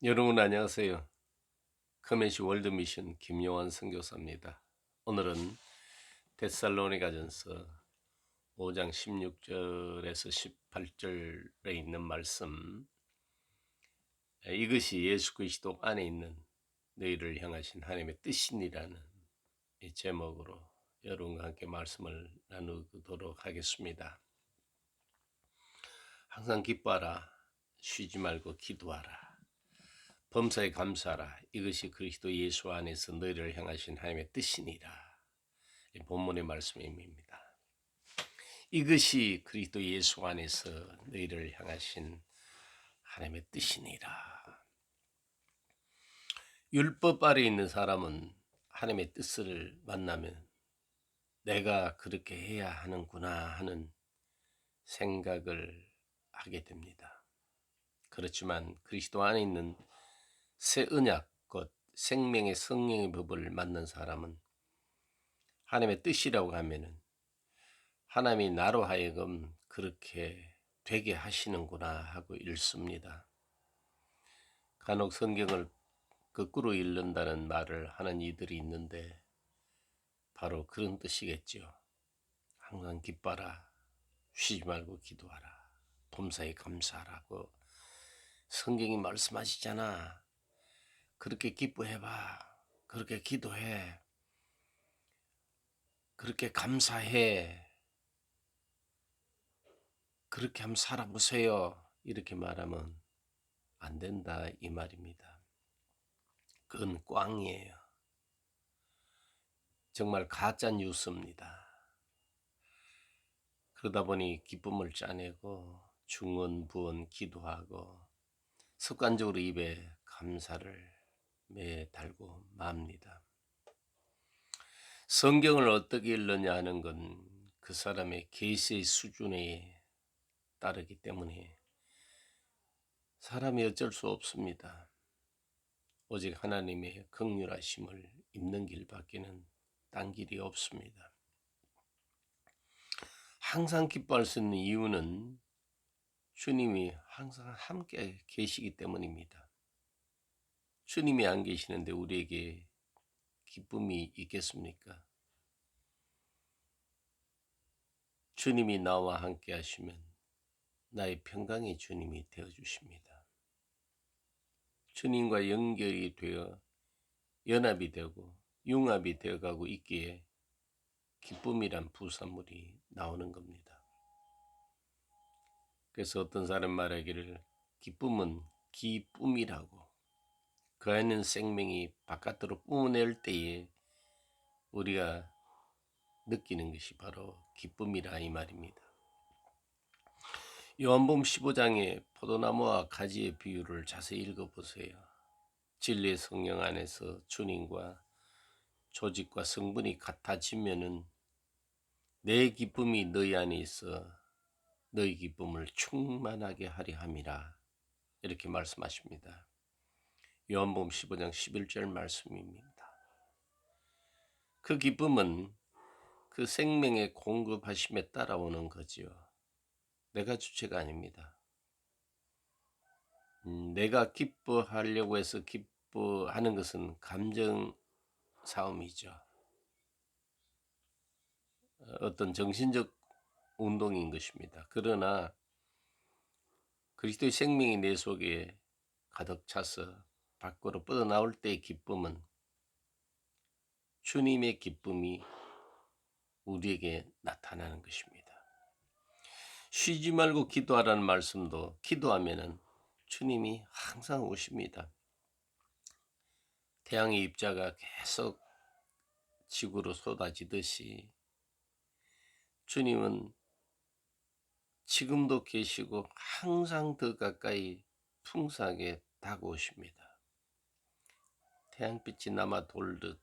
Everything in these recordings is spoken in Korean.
여러분 안녕하세요. 커맨시 월드미션 김용환 선교사입니다. 오늘은 데살로니가전서 5장 16절에서 18절에 있는 말씀, 이것이 예수 그리스도 안에 있는 너희를 향하신 하나님의 뜻이니라는 이 제목으로 여러분과 함께 말씀을 나누도록 하겠습니다. 항상 기뻐하라, 쉬지 말고 기도하라, 범사에 감사하라. 이것이 그리스도 예수 안에서 너희를 향하신 하나님의 뜻이니라. 이 본문의 말씀입니다. 이것이 그리스도 예수 안에서 너희를 향하신 하나님의 뜻이니라. 율법 아래 있는 사람은 하나님의 뜻을 만나면 내가 그렇게 해야 하는구나 하는 생각을 하게 됩니다. 그렇지만 그리스도 안에 있는 새 언약, 곧 생명의 성령의 법을 만난 사람은 하나님의 뜻이라고 하면은 하나님이 나로 하여금 그렇게 되게 하시는구나 하고 읽습니다. 간혹 성경을 거꾸로 읽는다는 말을 하는 이들이 있는데 바로 그런 뜻이겠죠. 항상 기뻐하라, 쉬지 말고 기도하라, 범사에 감사하라고 성경이 말씀하시잖아. 그렇게 기뻐해봐, 그렇게 기도해, 그렇게 감사해, 그렇게 한번 살아보세요. 이렇게 말하면 안 된다 이 말입니다. 그건 꽝이에요. 정말 가짜 뉴스입니다. 그러다 보니 기쁨을 짜내고 중언 부언 기도하고 습관적으로 입에 감사를 매달고 맙니다. 성경을 어떻게 읽느냐 하는 건 그 사람의 계시의 수준에 따르기 때문에 사람이 어쩔 수 없습니다. 오직 하나님의 긍휼하심을 입는 길밖에는 딴 길이 없습니다. 항상 기뻐할 수 있는 이유는 주님이 항상 함께 계시기 때문입니다. 주님이 안 계시는데 우리에게 기쁨이 있겠습니까? 주님이 나와 함께 하시면 나의 평강의 주님이 되어 주십니다. 주님과 연결이 되어 연합이 되고 융합이 되어 가고 있기에 기쁨이란 부산물이 나오는 겁니다. 그래서 어떤 사람 말하기를 기쁨은 기쁨이라고, 그 안에 생명이 바깥으로 뿜어낼 때에 우리가 느끼는 것이 바로 기쁨이라 이 말입니다. 요한복음 15장의 포도나무와 가지의 비유를 자세히 읽어보세요. 진리의 성령 안에서 주님과 조직과 성분이 같아지면은 내 기쁨이 너희 안에 있어 너희 기쁨을 충만하게 하려 함이라, 이렇게 말씀하십니다. 요한복음 15장 11절 말씀입니다. 그 기쁨은 그 생명의 공급하심에 따라오는 거지요. 내가 주체가 아닙니다. 내가 기뻐하려고 해서 기뻐하는 것은 감정 싸움이죠. 어떤 정신적 운동인 것입니다. 그러나 그리스도의 생명이 내 속에 가득 차서 밖으로 뻗어나올 때의 기쁨은 주님의 기쁨이 우리에게 나타나는 것입니다. 쉬지 말고 기도하라는 말씀도 기도하면은 주님이 항상 오십니다. 태양의 입자가 계속 지구로 쏟아지듯이 주님은 지금도 계시고 항상 더 가까이 풍성하게 다가오십니다. 태양빛이 남아 돌듯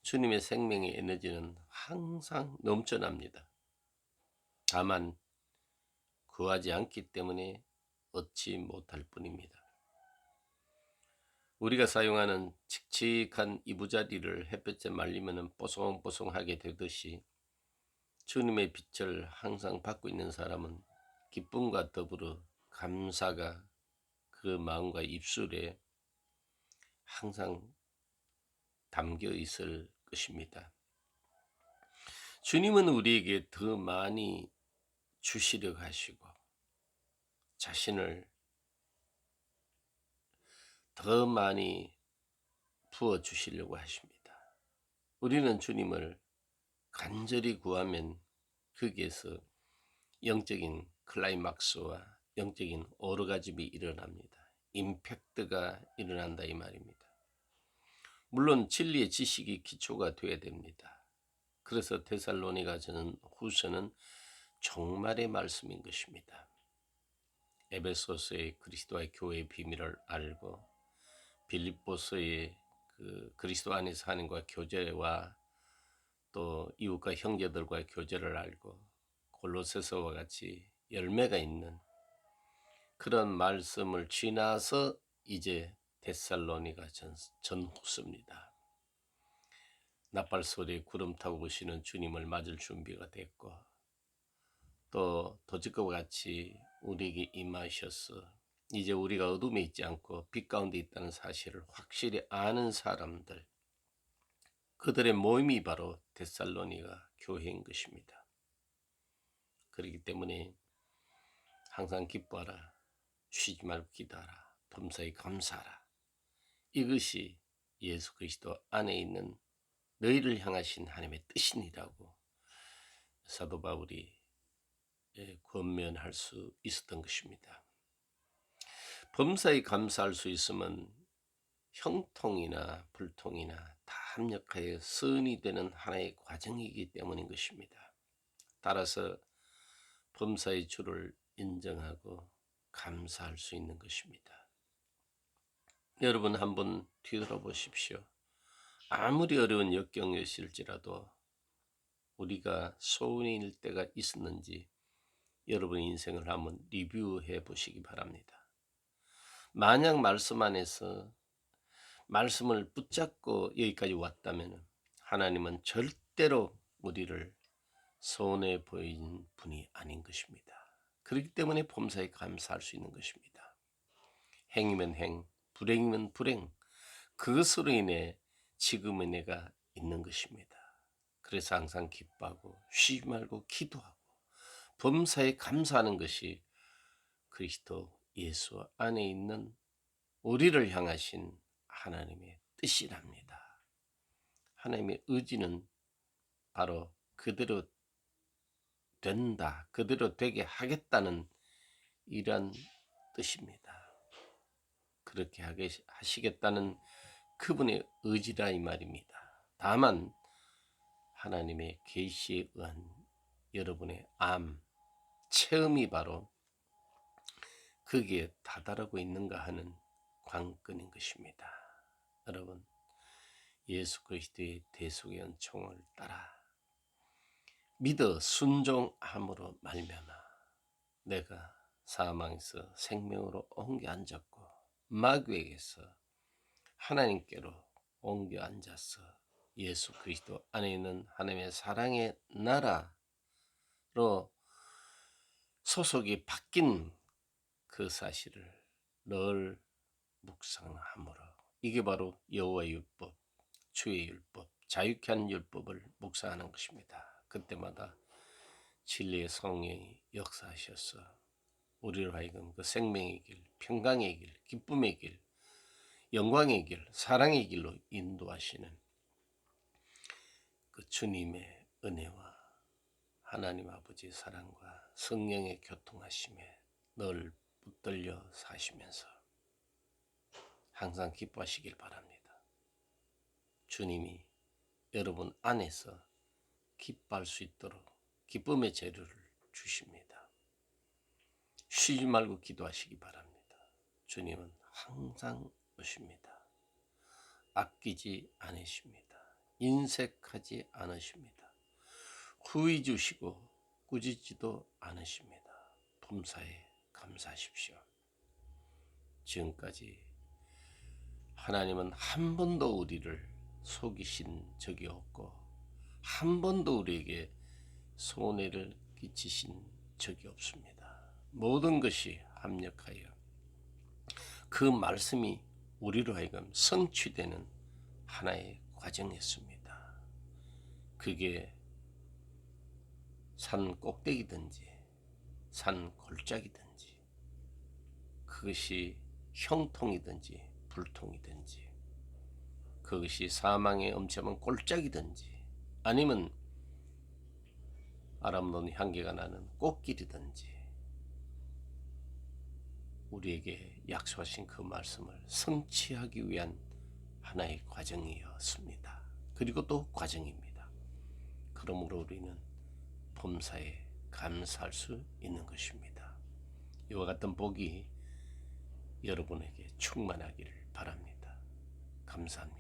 주님의 생명의 에너지는 항상 넘쳐납니다. 다만 구하지 않기 때문에 얻지 못할 뿐입니다. 우리가 사용하는 칙칙한 이부자리를 햇볕에 말리면 뽀송뽀송하게 되듯이 주님의 빛을 항상 받고 있는 사람은 기쁨과 더불어 감사가 그 마음과 입술에 항상 담겨 있을 것입니다. 주님은 우리에게 더 많이 주시려고 하시고 자신을 더 많이 부어 주시려고 하십니다. 우리는 주님을 간절히 구하면 거기에서 영적인 클라이막스와 영적인 오르가즘이 일어납니다. 임팩트가 일어난다 이 말입니다. 물론 진리의 지식이 기초가 되어야 됩니다. 그래서 데살로니가전 후서는 종말의 말씀인 것입니다. 에베소서의 그리스도와의 교회의 비밀을 알고 빌립보서의 그 그리스도 안에서 하는 것과 교제와 또 이웃과 형제들과의 교제를 알고 골로새서와 같이 열매가 있는 그런 말씀을 지나서 이제 데살로니가 전후서입니다. 나팔소리에 구름 타고 오시는 주님을 맞을 준비가 됐고 또 도적과 같이 우리에게 임하셔서 이제 우리가 어둠에 있지 않고 빛 가운데 있다는 사실을 확실히 아는 사람들, 그들의 모임이 바로 데살로니가 교회인 것입니다. 그렇기 때문에 항상 기뻐하라, 쉬지 말고 기도하라, 범사에 감사하라. 이것이 예수 그리스도 안에 있는 너희를 향하신 하나님의 뜻이니라고 사도 바울이 권면할 수 있었던 것입니다. 범사에 감사할 수 있으면 형통이나 불통이나 다 합력하여 선이 되는 하나의 과정이기 때문인 것입니다. 따라서 범사의 주를 인정하고 감사할 수 있는 것입니다. 여러분 한번 뒤돌아보십시오. 아무리 어려운 역경이실지라도 우리가 소원일 때가 있었는지 여러분의 인생을 한번 리뷰해 보시기 바랍니다. 만약 말씀 안에서 말씀을 붙잡고 여기까지 왔다면 하나님은 절대로 우리를 손해 보인 분이 아닌 것입니다. 그렇기 때문에 범사에 감사할 수 있는 것입니다. 행이면 행, 불행이면 불행, 그것으로 인해 지금의 내가 있는 것입니다. 그래서 항상 기뻐하고 쉬지 말고 기도하고 범사에 감사하는 것이 그리스도 예수 안에 있는 우리를 향하신 하나님의 뜻이랍니다. 하나님의 의지는 바로 그대로 된다, 그대로 되게 하겠다는 이런 뜻입니다. 그렇게 하시겠다는 그분의 의지라 이 말입니다. 다만 하나님의 계시에 의한 여러분의 체험이 바로 거기에 다다르고 있는가 하는 관건인 것입니다. 여러분, 예수 그리스도의 대속의 은총을 따라 믿어 순종함으로 말미암아 내가 사망에서 생명으로 옮겨 앉았고 마귀에게서 하나님께로 옮겨 앉아서 예수 그리스도 안에 있는 하나님의 사랑의 나라로 소속이 바뀐 그 사실을 늘 묵상함으로 이게 바로 여호와의 율법, 주의 율법, 자유케 하는 율법을 묵상하는 것입니다. 그때마다 진리의 성령이 역사하셔서 우리를 하여금 그 생명의 길, 평강의 길, 기쁨의 길, 영광의 길, 사랑의 길로 인도하시는 그 주님의 은혜와 하나님 아버지의 사랑과 성령의 교통하심에 늘 붙들려 사시면서 항상 기뻐하시길 바랍니다. 주님이 여러분 안에서 기뻐할 수 있도록 기쁨의 재료를 주십니다. 쉬지 말고 기도하시기 바랍니다. 주님은 항상 오십니다. 아끼지 않으십니다. 인색하지 않으십니다. 후회 주시고 꾸짖지도 않으십니다. 범사에 감사하십시오. 지금까지 하나님은 한 번도 우리를 속이신 적이 없고 한 번도 우리에게 손해를 끼치신 적이 없습니다. 모든 것이 합력하여 그 말씀이 우리로 하여금 성취되는 하나의 과정이었습니다. 그게 산 꼭대기든지 산 골짜기든지 그것이 형통이든지 불통이든지 그것이 사망의 엄청난 골짜기든지 아니면 아람론 향기가 나는 꽃길이든지 우리에게 약속하신 그 말씀을 성취하기 위한 하나의 과정이었습니다. 그리고 또 과정입니다. 그러므로 우리는 범사에 감사할 수 있는 것입니다. 이와 같은 복이 여러분에게 충만하기를 바랍니다. 감사합니다.